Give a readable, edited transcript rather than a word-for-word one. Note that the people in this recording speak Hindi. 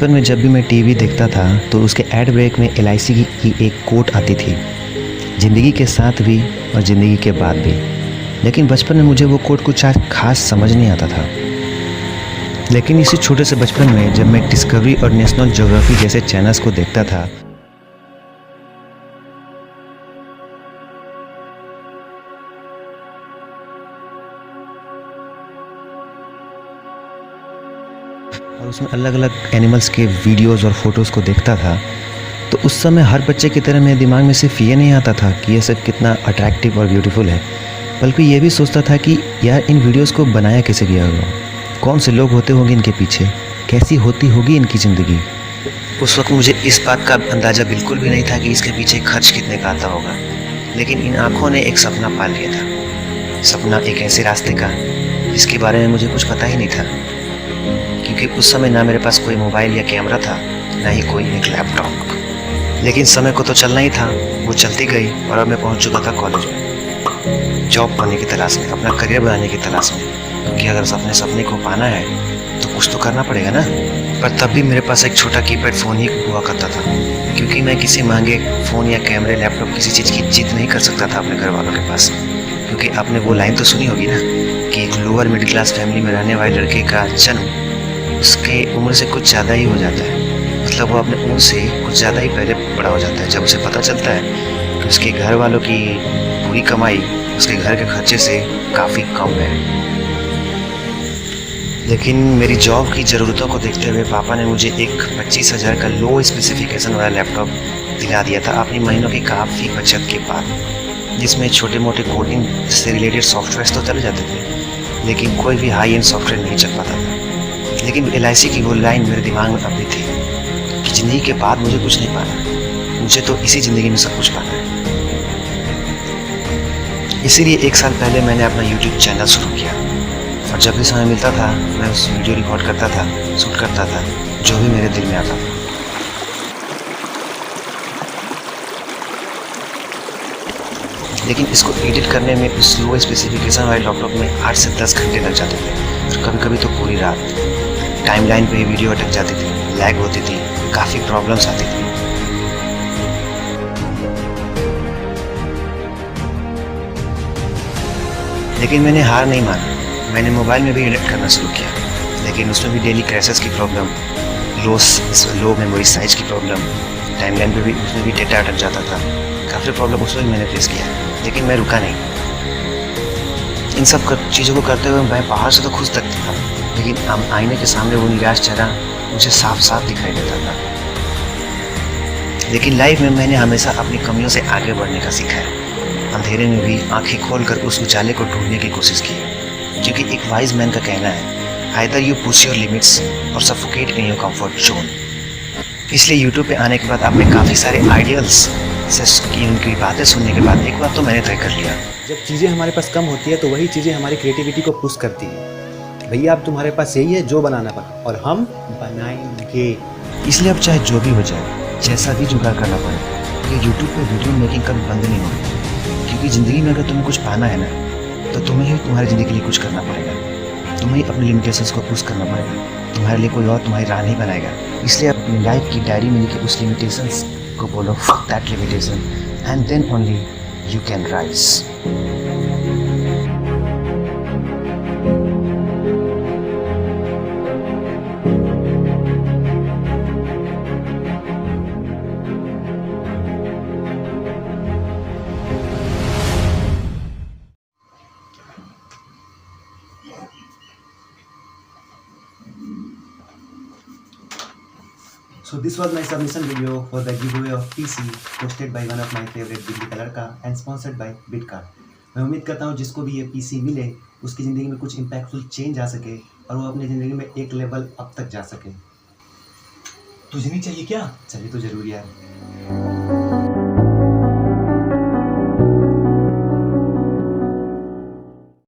बचपन में जब भी मैं टीवी देखता था तो उसके ऐड ब्रेक में एलआईसी की एक कोट आती थी, ज़िंदगी के साथ भी और ज़िंदगी के बाद भी। लेकिन बचपन में मुझे वो कोट कुछ खास समझ नहीं आता था। लेकिन इसी छोटे से बचपन में जब मैं डिस्कवरी और नेशनल ज्योग्राफी जैसे चैनल्स को देखता था और उसमें अलग अलग एनिमल्स के वीडियोस और फोटोज़ को देखता था, तो उस समय हर बच्चे की तरह मेरे दिमाग में सिर्फ ये नहीं आता था कि ये सब कितना अट्रैक्टिव और ब्यूटीफुल है, बल्कि ये भी सोचता था कि यार इन वीडियोस को बनाया कैसे गया होगा, कौन से लोग होते होंगे इनके पीछे, कैसी होती होगी इनकी ज़िंदगी। उस वक्त मुझे इस बात का अंदाज़ा बिल्कुल भी नहीं था कि इसके पीछे खर्च कितने का आता होगा, लेकिन इन आँखों ने एक सपना पाल लिया था। सपना एक ऐसे रास्ते का जिसके बारे में मुझे कुछ पता ही नहीं था, क्योंकि उस समय ना मेरे पास कोई मोबाइल या कैमरा था, ना ही कोई एक लैपटॉप। लेकिन समय को तो चलना ही था, वो चलती गई और अब मैं पहुंच चुका था कॉलेज में, जॉब पाने की तलाश में, अपना करियर बनाने की तलाश में, क्योंकि अगर अपने सपने को पाना है तो कुछ तो करना पड़ेगा ना। पर तब भी मेरे पास एक छोटा कीपैड फ़ोन ही हुआ करता था, क्योंकि मैं किसी महंगे फ़ोन या कैमरे लैपटॉप किसी चीज़ की जिद नहीं कर सकता था अपने घर वालों के पास। क्योंकि आपने वो लाइन तो सुनी होगी ना कि एक लोअर मिडिल क्लास फैमिली में रहने वाले लड़के का जन्म उसके उम्र से कुछ ज़्यादा ही हो जाता है, मतलब वो अपने उम्र से कुछ ज़्यादा ही पहले बड़ा हो जाता है, जब उसे पता चलता है कि उसके घर वालों की पूरी कमाई उसके घर के खर्चे से काफ़ी कम है। लेकिन मेरी जॉब की ज़रूरतों को देखते हुए पापा ने मुझे एक 25,000 का लो स्पेसिफिकेशन वाला लैपटॉप दिला दिया था अपनी महीनों की काफ़ी बचत के बाद, जिसमें छोटे मोटे कोडिंग से रिलेटेड सॉफ्टवेयर तो चले जाते थे, लेकिन कोई भी हाई एंड सॉफ्टवेयर नहीं चल पाता था। लेकिन एलआईसी की वो लाइन मेरे दिमाग में अब भी थी कि ज़िंदगी के बाद मुझे कुछ नहीं पाना, मुझे तो इसी ज़िंदगी में सब कुछ पाना है। इसीलिए 1 साल पहले मैंने अपना यूट्यूब चैनल शुरू किया, और जब भी समय मिलता था मैं उस वीडियो रिकॉर्ड करता था, शूट करता था, जो भी मेरे दिल में आता था। लेकिन इसको एडिट करने में उस लो स्पेसिफिकेशन वाले लैपटॉप में 8 से 10 घंटे लग जाते थे, और कभी कभी तो पूरी रात। टाइमलाइन पे ही वीडियो अटक जाती थी, लैग होती थी, काफ़ी प्रॉब्लम्स आती थी। लेकिन मैंने हार नहीं माना, मैंने मोबाइल में भी एडिट करना शुरू किया, लेकिन उसमें भी डेली क्रैशेस की प्रॉब्लम, लो मेमोरी साइज की प्रॉब्लम, टाइमलाइन पे भी उसमें भी डेटा अटक जाता था, काफ़ी प्रॉब्लम उसमें भी मैंने फेस किया। लेकिन मैं रुका नहीं। इन सब चीज़ों को करते हुए मैं बाहर से तो खुश तक था, लेकिन आईने के सामने वो निराश चेहरा मुझे साफ साफ दिखाई देता था। लेकिन लाइफ में मैंने हमेशा अपनी कमियों से आगे बढ़ने का सीखा है। अंधेरे में भी आंखें खोलकर उस उजाले को ढूंढने की कोशिश की, क्योंकि एक वाइज मैन का कहना है, either you push your limits or suffocate in your comfort zone. इसलिए यूट्यूब पे आने के बाद आपने काफ़ी सारे आइडियल्स से उनकी बातें सुनने के बाद एक बार तो मैंने तय कर लिया, जब चीज़ें हमारे पास कम होती है तो वही चीज़ें हमारी क्रिएटिविटी को पुश करती है। भैया अब तुम्हारे पास यही है जो बनाना बना, और हम बनाएंगे। इसलिए अब चाहे जो भी हो जाए, जैसा भी जुगाड़ करना पड़े, ये यूट्यूब पे वीडियो मेकिंग कभी बंद नहीं होगी। क्योंकि ज़िंदगी में अगर तुम्हें कुछ पाना है ना, तो तुम्हें ही तुम्हारी ज़िंदगी के लिए कुछ करना पड़ेगा, तुम्हें ही अपने लिमिटेशंस को पुश करना पड़ेगा, तुम्हारे लिए कोई और तुम्हारी राह नहीं बनाएगा। इसलिए अपनी लाइफ की डायरी में लिखे उस लिमिटेशंस को बोलो, fuck that limitation, and then only you can rise. So this was my submission video for the giveaway of PC posted by one of my favorite बिजली का लड़का and sponsored by Bitcard। मैं उम्मीद करता हूँ जिसको भी ये PC मिले उसकी ज़िंदगी में कुछ इम्पैक्टफुल चेंज आ सके और वो अपनी ज़िंदगी में एक लेवल अब तक जा सके। तुझे नहीं चाहिए क्या? चाहिए तो ज़रूर यार।